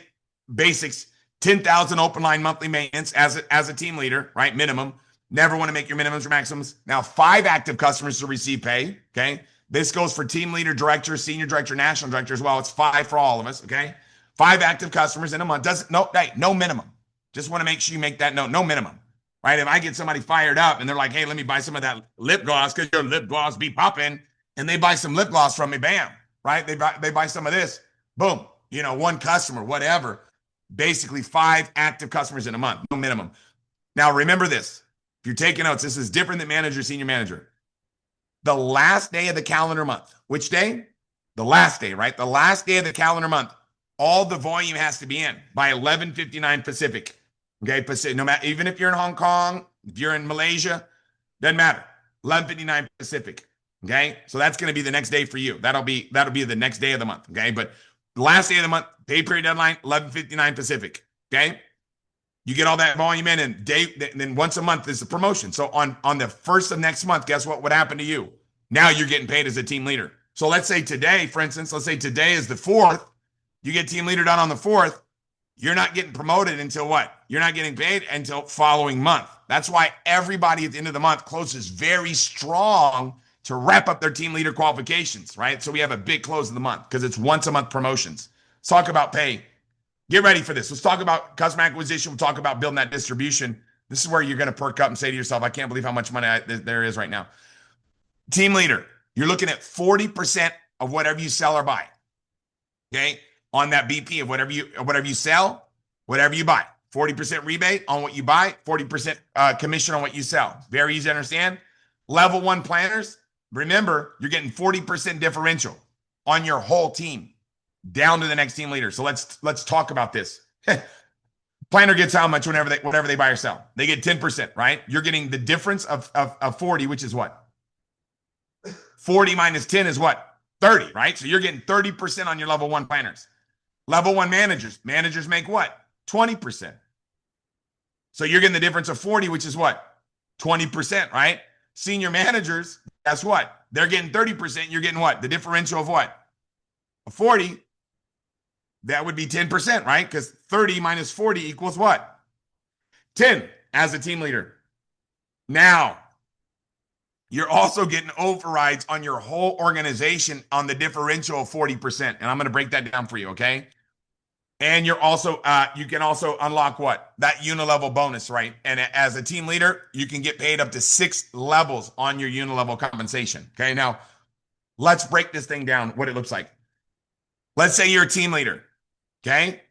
basics, 10,000 open line monthly maintenance as a team leader, right? Minimum. Never want to make your minimums or maximums. Now, 5 active customers to receive pay. Okay. This goes for team leader, director, senior director, national director as well. It's 5 for all of us. Okay. 5 active customers in a month. No minimum. Just want to make sure you make that note. No minimum. Right. If I get somebody fired up and they're like, hey, let me buy some of that lip gloss because your lip gloss be popping, and they buy some lip gloss from me, bam. Right. They buy some of this. Boom. One customer, whatever. Basically 5 active customers in a month. No minimum. Now, remember this. If you're taking notes, this is different than manager, senior manager. The last day of the calendar month. Which day? The last day, right? The last day of the calendar month. All the volume has to be in by 11:59 Pacific. Okay, Pacific. No matter, even if you're in Hong Kong, if you're in Malaysia, doesn't matter. 11:59 Pacific. Okay, so that's going to be the next day for you. That'll be the next day of the month. Okay, but the last day of the month, pay period deadline, 11:59 Pacific. Okay, you get all that volume in, and then once a month is the promotion. So on the first of next month, guess what would happen to you? Now you're getting paid as a team leader. So let's say today, for instance, let's say today is the 4th. You get team leader done on the 4th. You're not getting promoted until what? You're not getting paid until following month. That's why everybody at the end of the month closes very strong to wrap up their team leader qualifications, right? So we have a big close of the month because it's once a month promotions. Let's talk about pay. Get ready for this. Let's talk about customer acquisition. We'll talk about building that distribution. This is where you're going to perk up and say to yourself, I can't believe how much money there is right now. Team leader, you're looking at 40% of whatever you sell or buy. Okay? On that BP of whatever you sell, whatever you buy. 40% rebate on what you buy, 40% commission on what you sell. Very easy to understand. Level 1 planners, remember, you're getting 40% differential on your whole team down to the next team leader. So let's talk about this. Planner gets how much whenever they buy or sell? They get 10%, right? You're getting the difference of 40, which is what? 40 minus 10 is what? 30, right? So you're getting 30% on your level 1 planners. Level 1 managers make what? 20%. So you're getting the difference of 40, which is what? 20%, right? Senior managers, guess what? They're getting 30%. You're getting what? The differential of what? Of 40. That would be 10%, right? Because 30 minus 40 equals what? 10 as a team leader. Now, you're also getting overrides on your whole organization on the differential of 40%. And I'm going to break that down for you, okay? And you're also, you can also unlock what? That unilevel bonus, right? And as a team leader, you can get paid up to 6 levels on your unilevel compensation, okay? Now, let's break this thing down, what it looks like. Let's say you're a team leader, okay?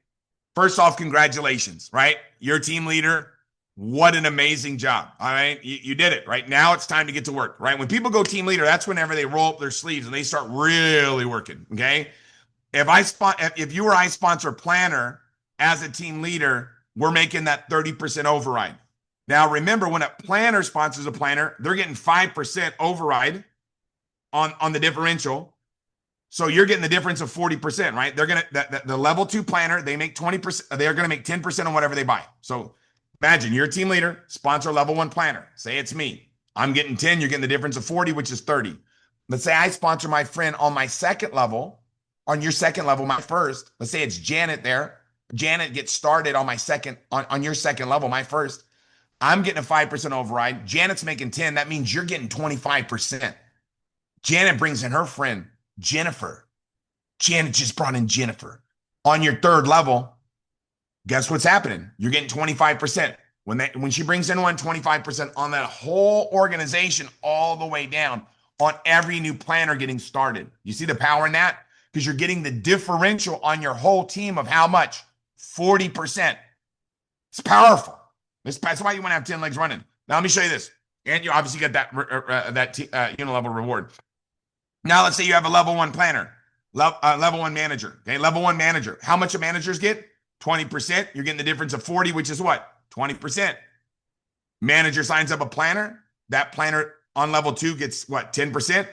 First off, congratulations, right? You're a team leader. What an amazing job. All right. You did it. Right now it's time to get to work, right? When people go team leader, that's whenever they roll up their sleeves and they start really working. Okay. If you or I sponsor planner as a team leader, we're making that 30% override. Now, remember, when a planner sponsors a planner, they're getting 5% override on the differential. So you're getting the difference of 40%, right? They're going to, the level 2 planner, they make 20%. They're going to make 10% on whatever they buy. So imagine you're a team leader, sponsor level 1 planner. Say it's me. I'm getting 10. You're getting the difference of 40, which is 30. Let's say I sponsor my friend on my second level, on your second level, my first. Let's say it's Janet there. Janet gets started on my second, on your second level, my first. I'm getting a 5% override. Janet's making 10. That means you're getting 25%. Janet brings in her friend, Jennifer. Janet just brought in Jennifer. On your third level, guess what's happening? You're getting 25%. When she brings in 25% on that whole organization all the way down on every new planner getting started. You see the power in that? Because you're getting the differential on your whole team of how much? 40%. It's powerful. That's why you want to have 10 legs running. Now, let me show you this. And you obviously get that unilevel reward. Now, let's say you have a level one planner, level one manager. Okay, level one manager. How much do managers get? 20%. You're getting the difference of 40, which is what? 20%. Manager signs up a planner. That planner on level two gets what? 10%.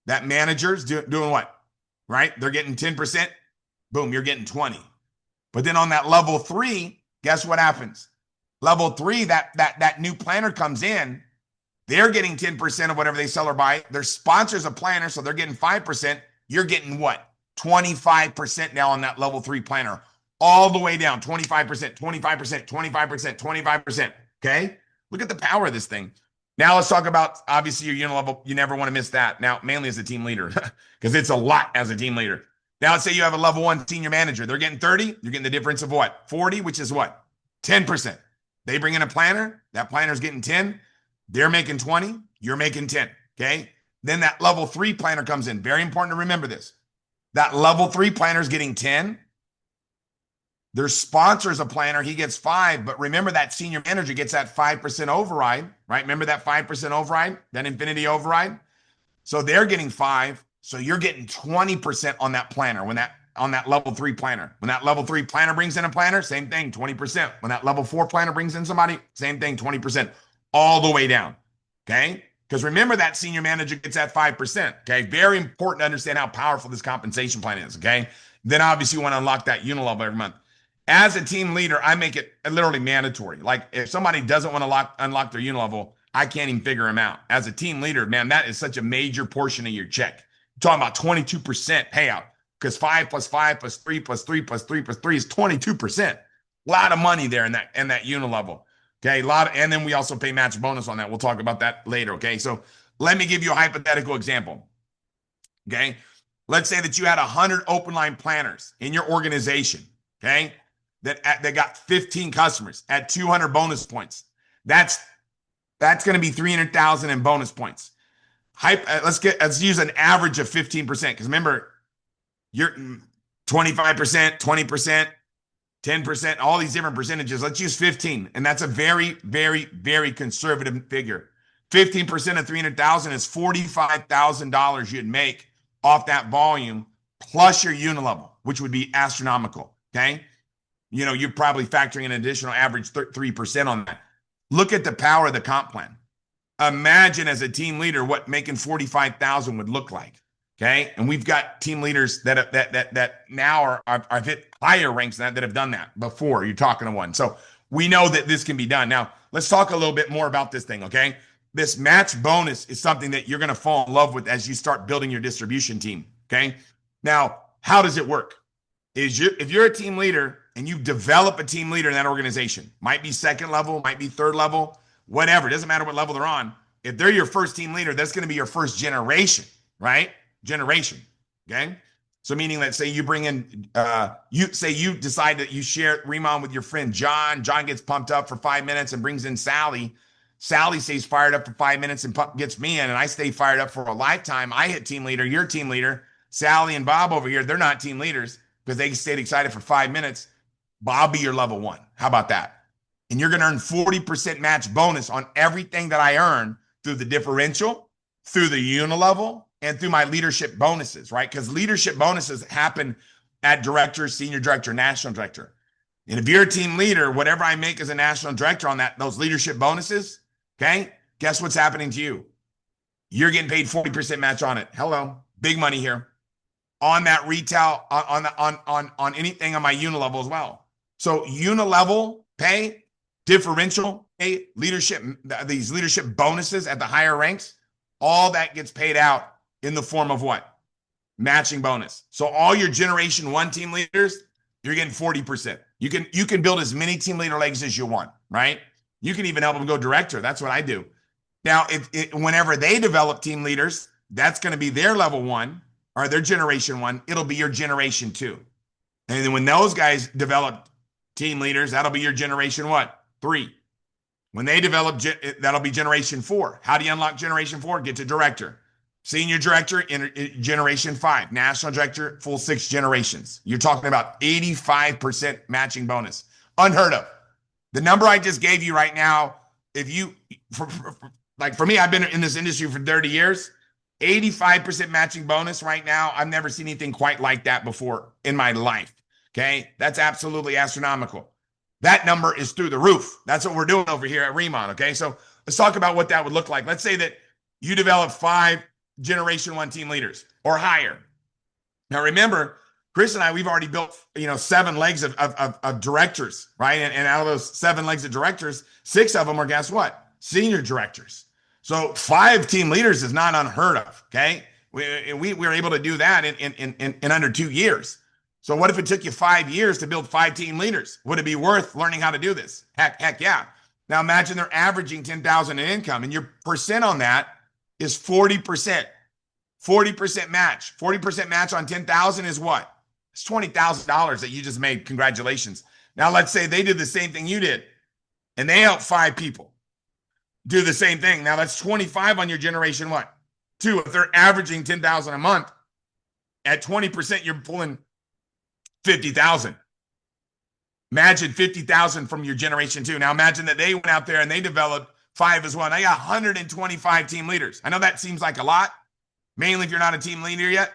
That manager's doing what? Right? They're getting 10%. Boom, you're getting 20. But then on that level three, guess what happens? Level three, that new planner comes in. They're getting 10% of whatever they sell or buy. Their sponsors a planner, so they're getting 5%. You're getting what? 25% now on that level three planner. All the way down, 25%, 25%, 25%, 25%. Okay? Look at the power of this thing. Now let's talk about, obviously, your unilevel. You never want to miss that. Now, mainly as a team leader, because it's a lot as a team leader. Now, let's say you have a level one senior manager. They're getting 30. You're getting the difference of what? 40, which is what? 10%. They bring in a planner. That planner's getting 10. They're making 20. You're making 10. Okay? Then that level three planner comes in. Very important to remember this. That level three planner is getting 10. Their sponsors a planner. He gets 5. But remember that senior manager gets that 5% override, right? Remember that 5% override, that infinity override? So they're getting 5. So you're getting 20% on that planner on that level three planner. When that level three planner brings in a planner, same thing, 20%. When that level four planner brings in somebody, same thing, 20%, all the way down. Okay? Because remember that senior manager gets that 5%. Okay? Very important to understand how powerful this compensation plan is. Okay? Then obviously you want to unlock that unilevel every month. As a team leader, I make it literally mandatory. Like if somebody doesn't want to unlock their unilevel, I can't even figure them out. As a team leader, man, that is such a major portion of your check. You're talking about 22% payout because 5 plus 5 plus 3 plus 3 plus 3 plus 3 is 22%. A lot of money there in that unilevel. Okay, and then we also pay match bonus on that. We'll talk about that later. Okay, so let me give you a hypothetical example. Okay, let's say that you had 100 open line planners in your organization. Okay, that got 15 customers at 200 bonus points. That's going to be 300,000 in bonus points. Let's use an average of 15% because remember, you're 25%, 20%, 10%, all these different percentages. Let's use 15, and that's a very, very, very conservative figure. 15% of 300,000 is $45,000 you'd make off that volume plus your unilevel, which would be astronomical. Okay, you're probably factoring an additional average 3% on that. Look at the power of the comp plan. Imagine as a team leader what making 45,000 would look like. Okay, and we've got team leaders that now are hit higher ranks than that have done that before. You're talking to one, so we know that this can be done. Now let's talk a little bit more about this thing. Okay, this match bonus is something that you're going to fall in love with as you start building your distribution team. Okay, now how does it work? If you're a team leader and you develop a team leader in that organization, might be second level, might be third level, whatever. It doesn't matter what level they're on. If they're your first team leader, that's going to be your first generation, right? Generation. Okay. So meaning, let's say you bring in, you decide that you share Riman with your friend John. John gets pumped up for 5 minutes and brings in Sally. Sally stays fired up for 5 minutes and gets me in, and I stay fired up for a lifetime. I hit team leader, you're team leader. Sally and Bob over here, they're not team leaders because they stayed excited for 5 minutes. But I'll be your level one. How about that? And you're going to earn 40% match bonus on everything that I earn through the differential, through the unilevel, and through my leadership bonuses, right? Because leadership bonuses happen at director, senior director, national director. And if you're a team leader, whatever I make as a national director on those leadership bonuses, okay, guess what's happening to you? You're getting paid 40% match on it. Hello, big money here. On that retail, on anything on my unilevel as well. So unilevel pay, differential pay, leadership, these leadership bonuses at the higher ranks, all that gets paid out in the form of what? Matching bonus. So all your generation one team leaders, you're getting 40%. You can build as many team leader legs as you want, right? You can even help them go director. That's what I do. Now, whenever they develop team leaders, that's going to be their level one or their generation one. It'll be your generation two. And then when those guys develop team leaders, that'll be your generation what? 3. When they develop, that'll be generation 4. How do you unlock generation 4? Get to director. Senior director in generation 5. National director, full 6 generations. You're talking about 85% matching bonus. Unheard of. The number I just gave you right now, if you, like for me, I've been in this industry for 30 years. 85% matching bonus right now. I've never seen anything quite like that before in my life. Okay. That's absolutely astronomical. That number is through the roof. That's what we're doing over here at Riman. Okay. So let's talk about what that would look like. Let's say that you develop 5 generation 1 team leaders or higher. Now, remember, Chris and I, we've already built, 7 legs of directors, right? And out of those 7 legs of directors, 6 of them are, guess what? Senior directors. So 5 team leaders is not unheard of. Okay. We were able to do that in under 2 years. So what if it took you 5 years to build 5 team leaders? Would it be worth learning how to do this? Heck yeah. Now imagine they're averaging 10,000 in income and your percent on that is 40%. 40% match. 40% match on 10,000 is what? It's $20,000 that you just made. Congratulations. Now let's say they did the same thing you did and they helped 5 people do the same thing. Now that's 25 on your generation what? 2. If they're averaging 10,000 a month at 20%, you're pulling 50,000. Imagine 50,000 from your generation 2. Now imagine that they went out there and they developed 5 as well. And they got 125 team leaders. I know that seems like a lot, mainly if you're not a team leader yet,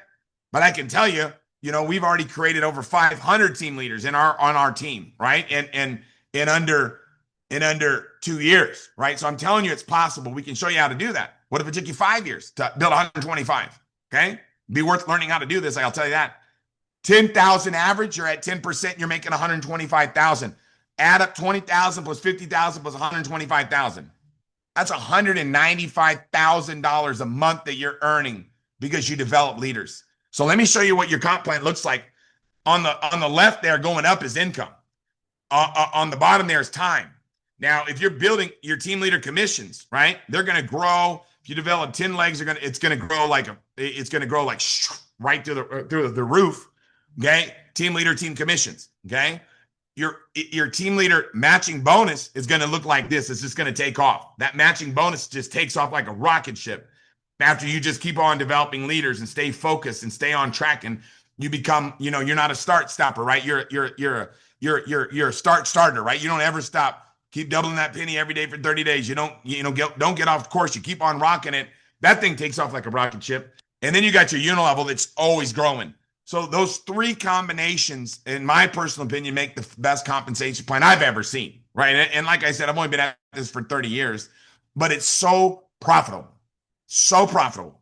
but I can tell you, we've already created over 500 team leaders on our team, right? And in under 2 years, right? So I'm telling you, it's possible. We can show you how to do that. What if it took you 5 years to build 125? Okay, be worth learning how to do this. I'll tell you that. 10,000 average, you're at 10%, you're making 125,000. Add up 20,000 plus 50,000 plus 125,000. That's $195,000 a month that you're earning because you develop leaders. So let me show you what your comp plan looks like. On the left there, going up is income. On the bottom there is time. Now, if you're building your team leader commissions, right? They're going to grow. If you develop 10 legs, it's going to grow like right through the roof. Okay. Team leader, team commissions. Okay. Your team leader matching bonus is going to look like this. It's just going to take off. That matching bonus just takes off like a rocket ship after you just keep on developing leaders and stay focused and stay on track. And you become, you're not a start stopper, right? You're a start starter, right? You don't ever stop. Keep doubling that penny every day for 30 days. You don't get off course. You keep on rocking it. That thing takes off like a rocket ship. And then you got your unilevel that's always growing. So those 3 combinations, in my personal opinion, make the best compensation plan I've ever seen, right? And like I said, I've only been at this for 30 years, but it's so profitable, so profitable.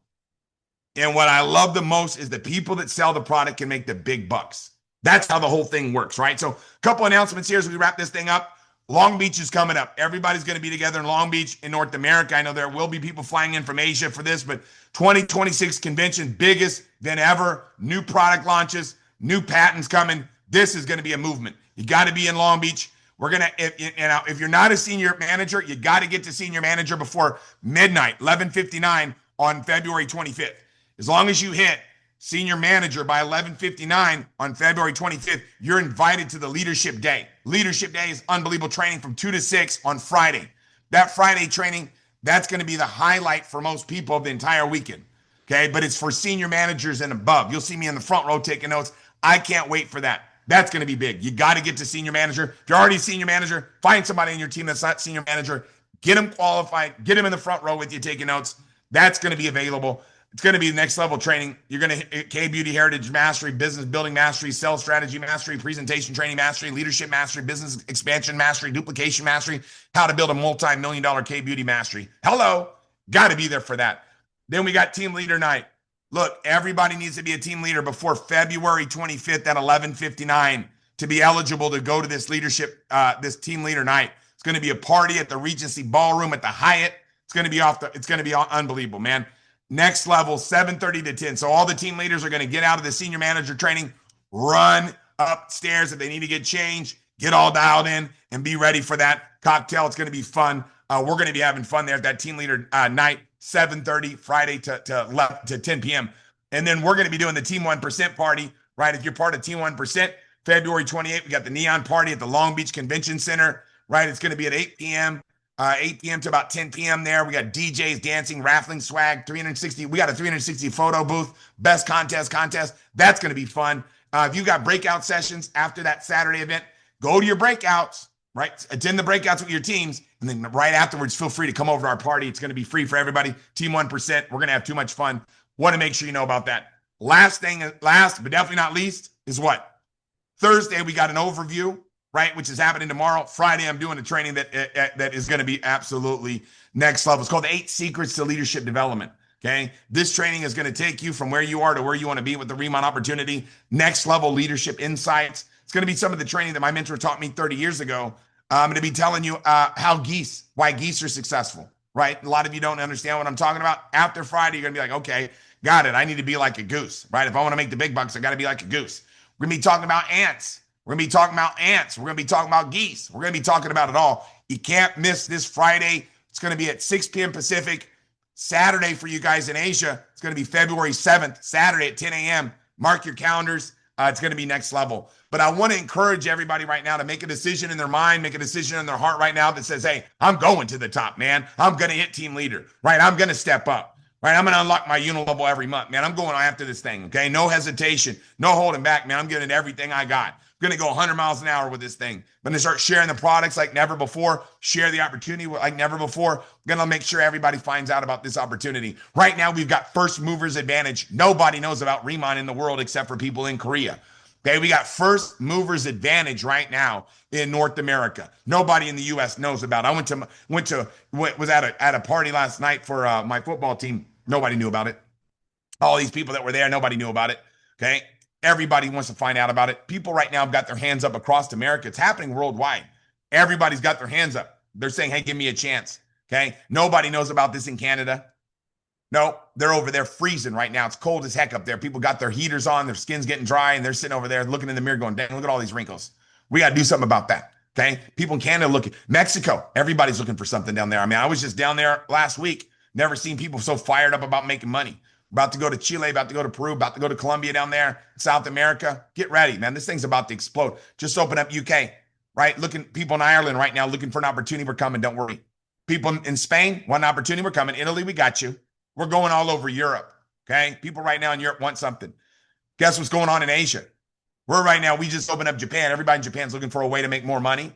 And what I love the most is the people that sell the product can make the big bucks. That's how the whole thing works, right? So a couple announcements here as we wrap this thing up. Long Beach is coming up. Everybody's going to be together in Long Beach in North America. I know there will be people flying in from Asia for this, but 2026 convention, biggest than ever. New product launches, new patents coming. This is going to be a movement. You got to be in Long Beach. We're going to, if you're not a senior manager, you got to get to senior manager before midnight, 11:59 on February 25th. As long as you hit senior manager by 11:59 on February 25th, you're invited to the Leadership Day. Leadership Day is unbelievable training from 2 to 6 on Friday. That Friday training, that's going to be the highlight for most people of the entire weekend. Okay, but it's for senior managers and above. You'll see me in the front row taking notes. I can't wait for that. That's going to be big. You got to get to senior manager. If you're already senior manager, find somebody in your team that's not senior manager. Get them qualified. Get them in the front row with you taking notes. That's going to be available. It's going to be next level training. You're going to K-Beauty Heritage Mastery, Business Building Mastery, Sales Strategy Mastery, Presentation Training Mastery, Leadership Mastery, Business Expansion Mastery, Duplication Mastery, how to build a multi-million-dollar K-Beauty Mastery. Hello. Got to be there for that. Then we got Team Leader Night. Look, everybody needs to be a team leader before February 25th at 11:59 to be eligible to go to this this Team Leader Night. It's going to be a party at the Regency Ballroom at the Hyatt. It's going to be unbelievable, man. Next level, 7:30 to 10. So all the team leaders are going to get out of the senior manager training, run upstairs if they need to get changed, get all dialed in, and be ready for that cocktail. It's going to be fun. We're going to be having fun there at that team leader night. 7:30 Friday to 10 p.m. And then we're going to be doing the Team 1% party, right? If you're part of Team 1%, February 28th, we got the Neon Party at the Long Beach Convention Center, right? It's going to be at 8 p.m. 8 p.m. to about 10 p.m. there. We got DJs, dancing, raffling swag, 360. We got a 360 photo booth, best contest. That's going to be fun. If you got breakout sessions after that Saturday event, go to your breakouts, right? Attend the breakouts with your teams. And then right afterwards, feel free to come over to our party. It's going to be free for everybody. Team 1%. We're going to have too much fun. Want to make sure you know about that. Last but definitely not least is what? Thursday, we got an overview, right, which is happening tomorrow. Friday, I'm doing a training that is going to be absolutely next level. It's called the 8 Secrets to Leadership Development, okay? This training is going to take you from where you are to where you want to be with the Riman opportunity, next level leadership insights. It's going to be some of the training that my mentor taught me 30 years ago. I'm going to be telling you why geese are successful, right? A lot of you don't understand what I'm talking about. After Friday, you're going to be like, okay, got it. I need to be like a goose, right? If I want to make the big bucks, I got to be like a goose. We're going to be talking about ants. We're going to be talking about ants. We're going to be talking about geese. We're going to be talking about it all. You can't miss this Friday. It's going to be at 6 p.m. Pacific. Saturday for you guys in Asia, it's going to be February 7th, Saturday at 10 a.m. Mark your calendars. It's going to be next level. But I want to encourage everybody right now to make a decision in their mind, make a decision in their heart right now that says, hey, I'm going to the top, man. I'm going to hit team leader, right? I'm going to step up. Right, I'm going to unlock my unilevel every month, man. I'm going after this thing, okay? No hesitation, no holding back, man. I'm giving everything I got. I'm going to go 100 miles an hour with this thing. I'm going to start sharing the products like never before, share the opportunity like never before. I'm going to make sure everybody finds out about this opportunity. Right now, we've got first movers advantage. Nobody knows about Riman in the world except for people in Korea. Okay, we got first movers advantage right now in North America. Nobody in the U.S. knows about it. I was at a party last night for my football team. Nobody knew about it. All these people that were there, nobody knew about it. Okay, everybody wants to find out about it. People right now have got their hands up across America. It's happening worldwide. Everybody's got their hands up. They're saying, "Hey, give me a chance." Okay, nobody knows about this in Canada. No, they're over there freezing right now. It's cold as heck up there. People got their heaters on, their skin's getting dry, and they're sitting over there looking in the mirror going, dang, look at all these wrinkles. We got to do something about that, okay? People in Canada looking. Mexico, everybody's looking for something down there. I mean, I was just down there last week. Never seen people so fired up about making money. About to go to Chile, about to go to Peru, about to go to Colombia down there, South America. Get ready, man. This thing's about to explode. Just open up UK, right? People in Ireland right now looking for an opportunity. We're coming, don't worry. People in Spain, one opportunity, we're coming. Italy, we got you. We're going all over Europe, okay? People right now in Europe want something. Guess what's going on in Asia? We just opened up Japan. Everybody in Japan's looking for a way to make more money.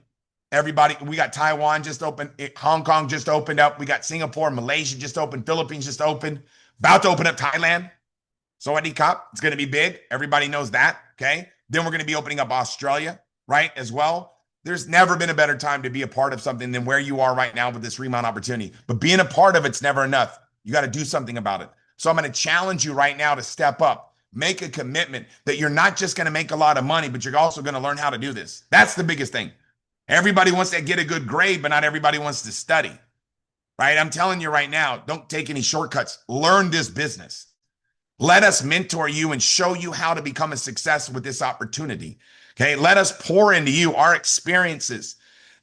We got Taiwan just opened. Hong Kong just opened up. We got Singapore, Malaysia just opened. Philippines just opened. About to open up Thailand. Sawadee Cup. It's going to be big. Everybody knows that, okay? Then we're going to be opening up Australia, right, as well. There's never been a better time to be a part of something than where you are right now with this Riman opportunity. But being a part of it's never enough. You got to do something about it. So I'm going to challenge you right now to step up. Make a commitment that you're not just going to make a lot of money, but you're also going to learn how to do this. That's the biggest thing. Everybody wants to get a good grade, but not everybody wants to study, right? I'm telling you right now, don't take any shortcuts. Learn this business. Let us mentor you and show you how to become a success with this opportunity, okay? Let us pour into you our experiences.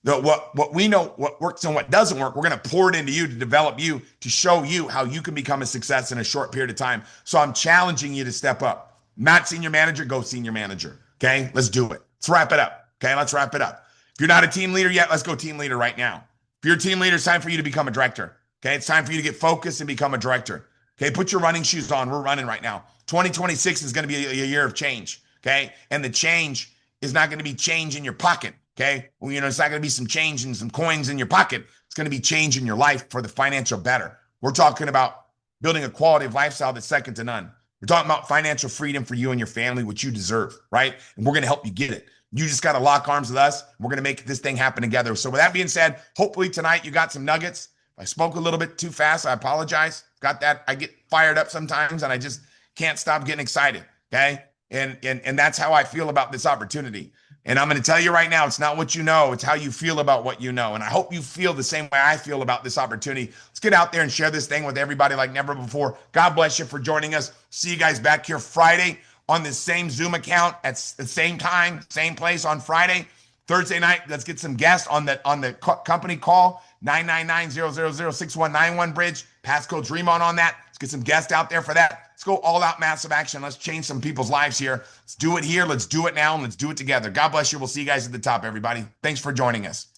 What we know, what works and what doesn't work, we're going to pour it into you to develop you, to show you how you can become a success in a short period of time. So I'm challenging you to step up. Not senior manager, go senior manager. Okay, let's do it. Let's wrap it up. Okay, let's wrap it up. If you're not a team leader yet, let's go team leader right now. If you're a team leader, it's time for you to become a director. Okay, it's time for you to get focused and become a director. Okay, put your running shoes on. We're running right now. 2026 is going to be a year of change. Okay, and the change is not going to be change in your pocket. Okay, well, it's not going to be some change and some coins in your pocket. It's going to be change in your life for the financial better. We're talking about building a quality of lifestyle that's second to none. We're talking about financial freedom for you and your family, which you deserve, right? And we're going to help you get it. You just got to lock arms with us. We're going to make this thing happen together. So with that being said, hopefully tonight you got some nuggets. If I spoke a little bit too fast, I apologize. Got that. I get fired up sometimes and I just can't stop getting excited. Okay. And that's how I feel about this opportunity. And I'm going to tell you right now, it's not what you know, it's how you feel about what you know. And I hope you feel the same way I feel about this opportunity. Let's get out there and share this thing with everybody like never before. God bless you for joining us. See you guys back here Friday on the same Zoom account at the same time, same place on Friday. Thursday night, let's get some guests on the company call. 999-000-6191 bridge. Passcode Riman on that. Let's get some guests out there for that. Let's go all out massive action. Let's change some people's lives here. Let's do it here. Let's do it now. And let's do it together. God bless you. We'll see you guys at the top, everybody. Thanks for joining us.